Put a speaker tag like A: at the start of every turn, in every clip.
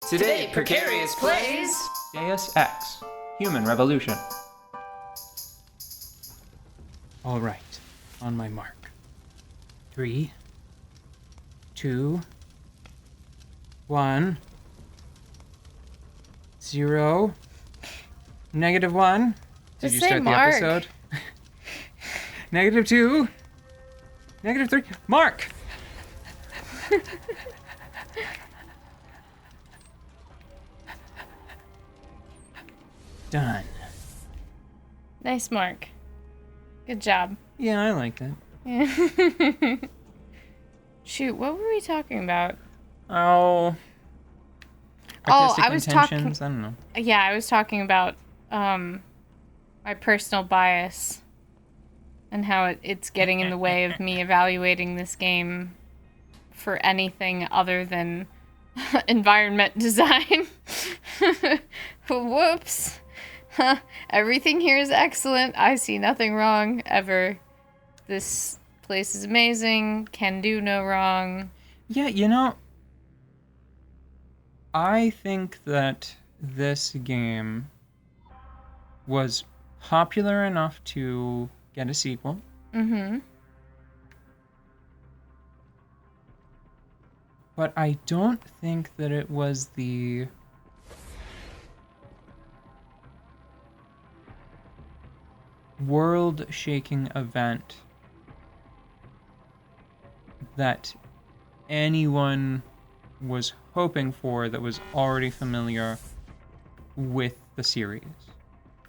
A: Today, Precarious plays
B: Deus Ex, Human Revolution. All right, on my mark. 3, 2, 1, 0, -1. Did you start the episode? -2, -3, Mark! Done.
C: Nice, Mark. Good job.
B: Yeah, I like that.
C: Shoot, what were we talking about?
B: Oh.
C: I
B: Artistic
C: was
B: intentions? I don't know.
C: Yeah, I was talking about my personal bias and how it's getting in the way of me evaluating this game for anything other than environment design. Whoops. Everything here is excellent. I see nothing wrong ever. This place is amazing. Can do no wrong.
B: Yeah, I think that this game was popular enough to get a sequel.
C: Mm-hmm.
B: But I don't think that it was the world-shaking event that anyone was hoping for that was already familiar with the series.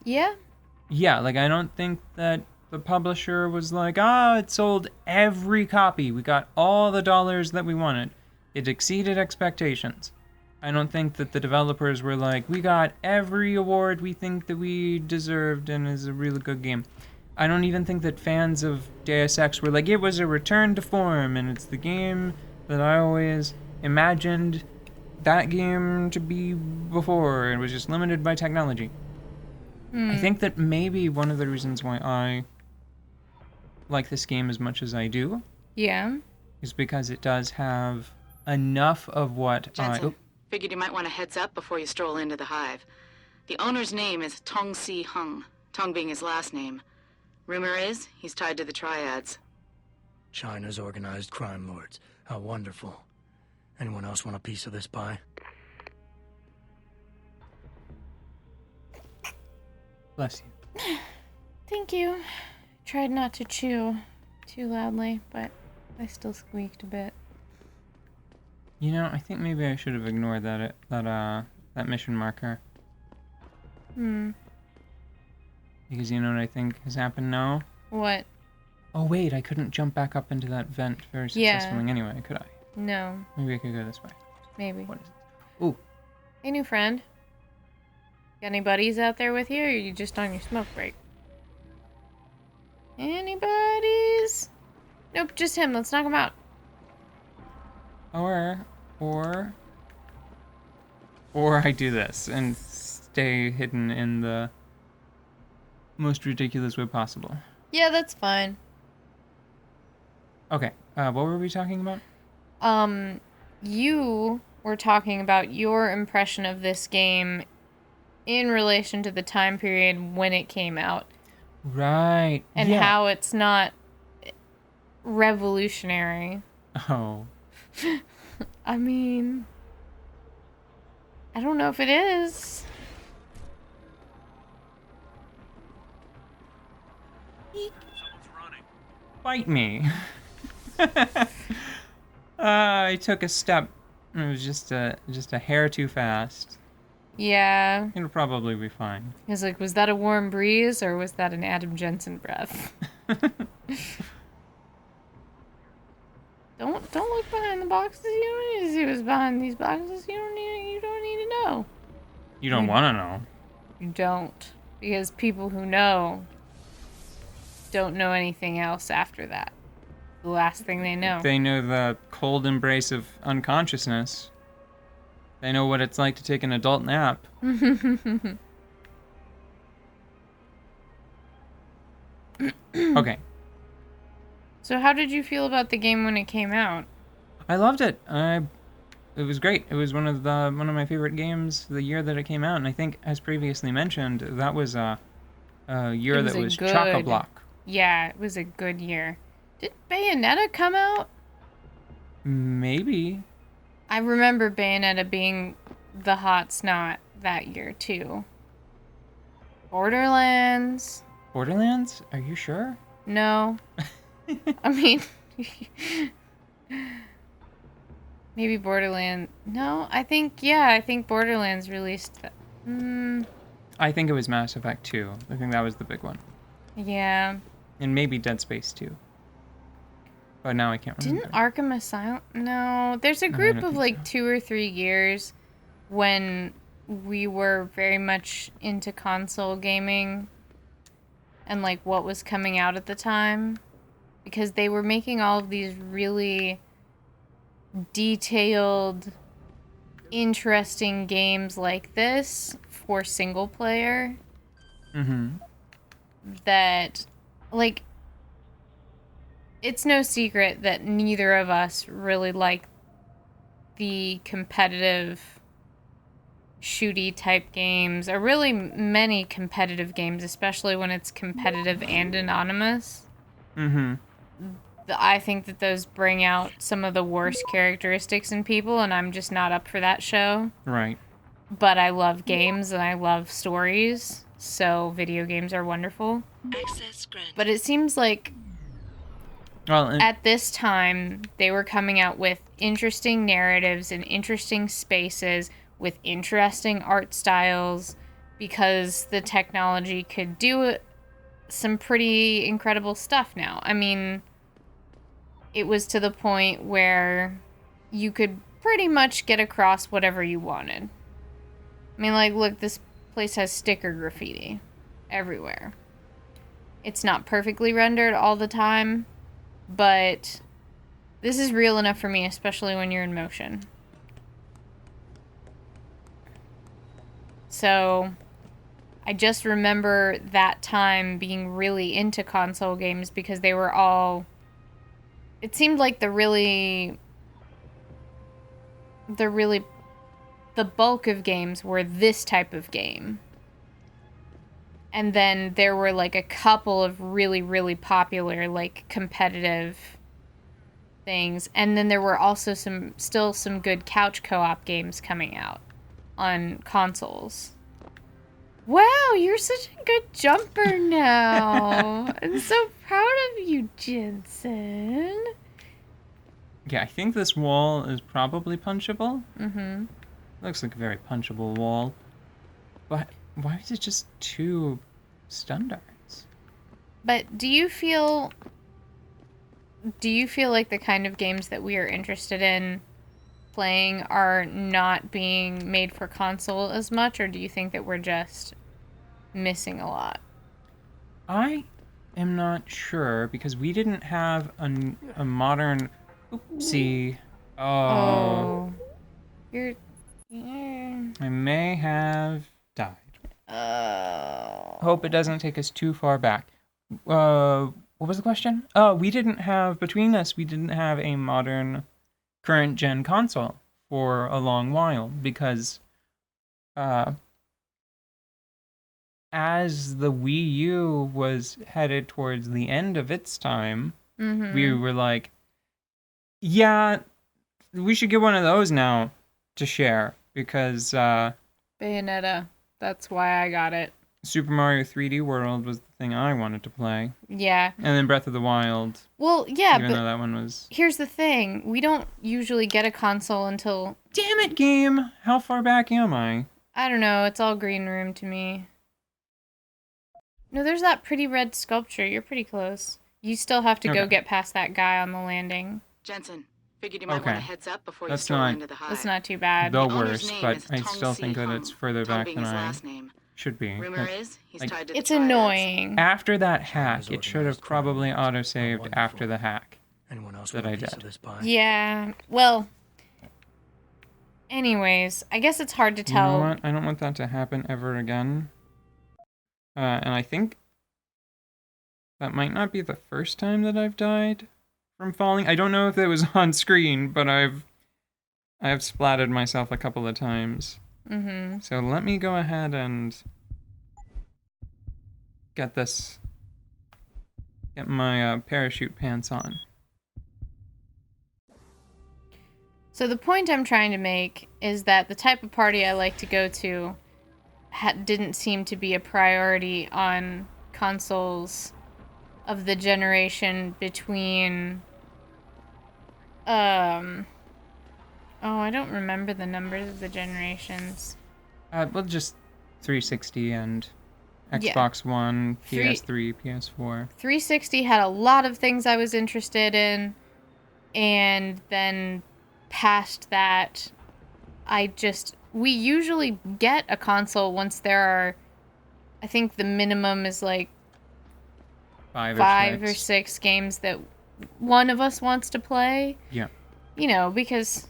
C: Yeah?
B: Yeah, I don't think that the publisher was like, it sold every copy. We got all the dollars that we wanted. It exceeded expectations. I don't think that the developers were like, we got every award we think that we deserved and is a really good game. I don't even think that fans of Deus Ex were like, it was a return to form and it's the game that I always imagined that game to be before. It was just limited by technology. I think that maybe one of the reasons why I like this game as much as I do is because it does have enough of what
D: Jensen, figured you might want a heads up before you stroll into the hive. The owner's name is Tong Si Hung, Tong being his last name. Rumor is he's tied to the triads.
E: China's organized crime lords. How wonderful. Anyone else want a piece of this pie?
B: Bless you.
C: Thank you. Tried not to chew too loudly, but I still squeaked a bit.
B: I think maybe I should have ignored that mission marker. Because you know what I think has happened now?
C: What?
B: Oh wait, I couldn't jump back up into that vent very successfully anyway, could I?
C: No.
B: Maybe I could go this way.
C: Maybe.
B: What is it? Ooh.
C: Hey, new friend. Got any buddies out there with you, or are you just on your smoke break? Any buddies? Nope, just him. Let's knock him out.
B: Or I do this and stay hidden in the most ridiculous way possible.
C: Yeah, that's fine.
B: Okay, what were we talking about?
C: You were talking about your impression of this game in relation to the time period when it came out.
B: Right.
C: And how it's not revolutionary.
B: Oh.
C: I mean, I don't know if it is.
E: Someone's running.
B: Fight me. I took a step. It was just a hair too fast.
C: Yeah.
B: It'll probably be fine.
C: It's like, was that a warm breeze or was that an Adam Jensen breath? Don't look behind the boxes. You don't need to see what's behind these boxes. You don't need to know.
B: You don't want to know.
C: You don't. Because people who know don't know anything else after that. The last thing they know.
B: They know the cold embrace of unconsciousness. They know what it's like to take an adult nap. Okay.
C: So how did you feel about the game when it came out?
B: I loved it. I it was great. It was one of my favorite games the year that it came out, and I think, as previously mentioned, that was a year that was chock-a-block.
C: Yeah, it was a good year. Did Bayonetta come out?
B: Maybe.
C: I remember Bayonetta being the hot snot that year, too. Borderlands?
B: Borderlands? Are you sure?
C: No. I mean... maybe Borderlands... No, I think Borderlands released...
B: I think it was Mass Effect 2. I think that was the big one.
C: Yeah.
B: And maybe Dead Space 2. But now I can't remember.
C: Didn't Arkham Asylum... No, there's a group of like 2 or 3 years when we were very much into console gaming and like what was coming out at the time, because they were making all of these really detailed, interesting games like this for single player. That, like, it's no secret that neither of us really like the competitive shooty type games, or really many competitive games, especially when it's competitive and anonymous. I think that those bring out some of the worst characteristics in people, and I'm just not up for that show.
B: Right.
C: But I love games and I love stories, so video games are wonderful.
A: Access granted.
C: But it seems like at this time, they were coming out with interesting narratives and interesting spaces with interesting art styles, because the technology could do some pretty incredible stuff now. I mean, it was to the point where you could pretty much get across whatever you wanted. I mean, like, look, this place has sticker graffiti everywhere. It's not perfectly rendered all the time, but this is real enough for me, especially when you're in motion. So, I just remember that time being really into console games because they were all... It seemed like the bulk of games were this type of game. And then there were like a couple of really, really popular, like, competitive things. And then there were also still some good couch co-op games coming out on consoles. Wow, you're such a good jumper now. I'm so proud of you, Jensen.
B: Yeah, I think this wall is probably punchable. Looks like a very punchable wall. But why is it just 2 stun darts?
C: But do you feel like the kind of games that we are interested in playing are not being made for console as much, or do you think that we're just missing a lot?
B: I am not sure, because we didn't have a modern... Oopsie. Oh.
C: You're...
B: I may have died. Hope it doesn't take us too far back. What was the question? Oh, we didn't have a modern current gen console for a long while, because as the Wii U was headed towards the end of its time, we were like, yeah, we should get one of those now to share, because
C: Bayonetta. That's why I got it.
B: Super Mario 3D World was the thing I wanted to play.
C: Yeah.
B: And then Breath of the Wild.
C: Well, yeah,
B: even though that one was...
C: Here's the thing. We don't usually get a console until...
B: Damn it, game! How far back am I?
C: I don't know. It's all green room to me. No, there's that pretty red sculpture. You're pretty close. You still have to go get past that guy on the landing.
D: Jensen, figured you might want a heads up before you
B: That's
D: stroll
B: not
D: into the hive.
C: That's not too bad.
B: The worst, but I still think that it's further back than I should be.
D: Rumor is he's tied to the
C: It's annoying.
B: After that hack, it should have probably autosaved after the hack that I did.
C: Yeah, well... Anyways, I guess it's hard to tell.
B: You know what? I don't want that to happen ever again. And I think that might not be the first time that I've died from falling. I don't know if it was on screen, but I've I have splattered myself a couple of times.
C: Mm-hmm.
B: So let me go ahead and get my parachute pants on.
C: So the point I'm trying to make is that the type of party I like to go to didn't seem to be a priority on consoles of the generation between oh, I don't remember the numbers of the generations.
B: Well, just 360 and
C: Yeah.
B: Xbox One, PS3, PS4.
C: 360 had a lot of things I was interested in, and then past that, we usually get a console once there are, I think the minimum is like five or six games that one of us wants to play.
B: Yeah.
C: You know, because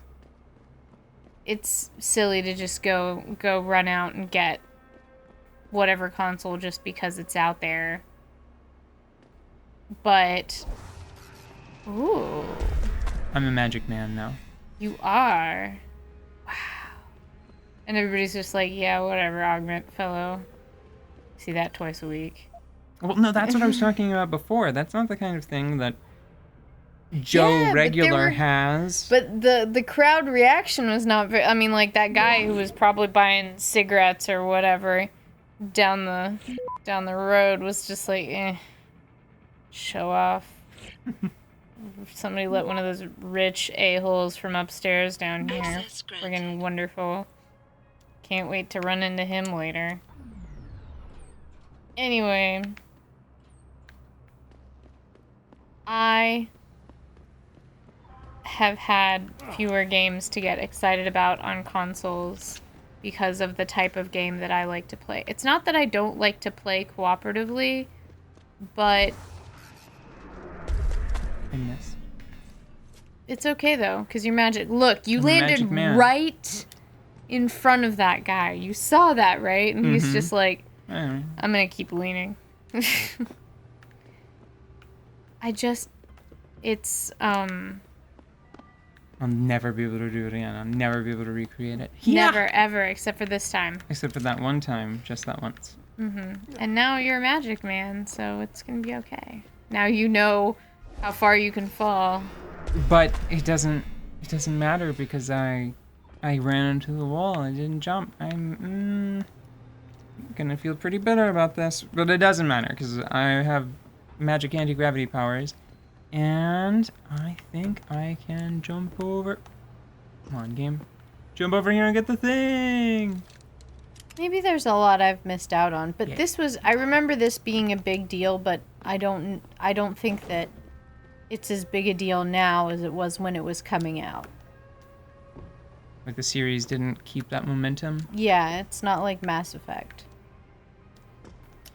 C: it's silly to just go run out and get whatever console just because it's out there. But, ooh.
B: I'm a magic man now.
C: You are. Wow. And everybody's just like, yeah, whatever, Augment Fellow. See that twice a week.
B: Well, no, that's what I was talking about before. That's not the kind of thing that Joe Regular has.
C: But the crowd reaction was not very... I mean, like, that guy who was probably buying cigarettes or whatever down the road was just like, show off. Somebody let one of those rich a-holes from upstairs down here. Friggin' wonderful. Can't wait to run into him later. Anyway. I have had fewer games to get excited about on consoles because of the type of game that I like to play. It's not that I don't like to play cooperatively, but...
B: I miss.
C: It's okay, though, because you're magic. Look, you
B: I'm
C: landed
B: Magic Man.
C: right in front of that guy. You saw that, right? And he's just like,
B: Anyway.
C: I'm going to keep leaning. It's,
B: I'll never be able to do it again. I'll never be able to recreate it.
C: never, ever, except for this time.
B: Except for that one time, just that once.
C: And now you're a magic man, so it's going to be okay. Now you know how far you can fall.
B: But it doesn't matter because I ran into the wall. I didn't jump. I'm gonna feel pretty bitter about this, but it doesn't matter because I have magic anti-gravity powers, and I think I can jump over. Come on, game. Jump over here and get the thing.
C: Maybe there's a lot I've missed out on, but
B: Yeah.
C: I remember this being a big deal, but I don't think that it's as big a deal now as it was when it was coming out.
B: Like the series didn't keep that momentum.
C: Yeah, it's not like Mass Effect.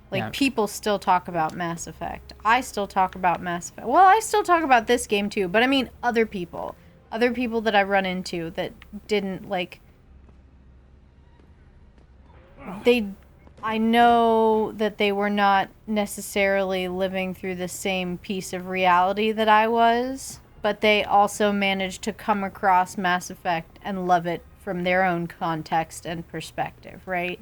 C: Like,
B: Yeah.
C: people still talk about Mass Effect. I still talk about Mass Effect. Well, I still talk about this game too, but I mean other people. Other people that I run into that didn't, like... I know that they were not necessarily living through the same piece of reality that I was, but they also managed to come across Mass Effect and love it from their own context and perspective, right?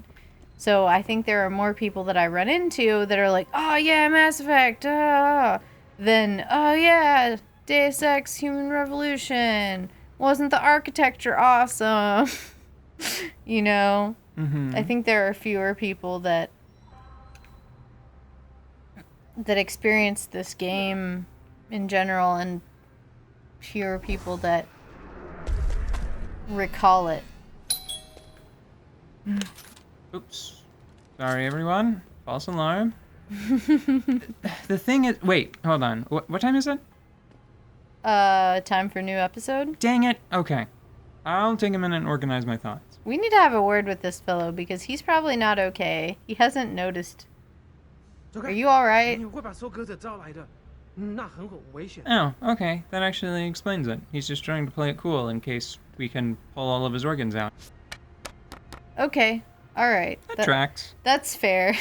C: So I think there are more people that I run into that are like, oh yeah, Mass Effect, than, oh yeah, Deus Ex Human Revolution. Wasn't the architecture awesome? You know? I think there are fewer people that experience this game in general, and fewer people that recall it.
B: Oops. Sorry, everyone. False alarm. The thing is... Wait, hold on. What time is it?
C: Time for a new episode?
B: Dang it. Okay. I'll take a minute and organize my thoughts.
C: We need to have a word with this fellow because he's probably not okay. He hasn't noticed. Are you alright?
B: Oh, okay. That actually explains it. He's just trying to play it cool in case we can pull all of his organs out.
C: Okay. Alright.
B: That tracks.
C: That's fair.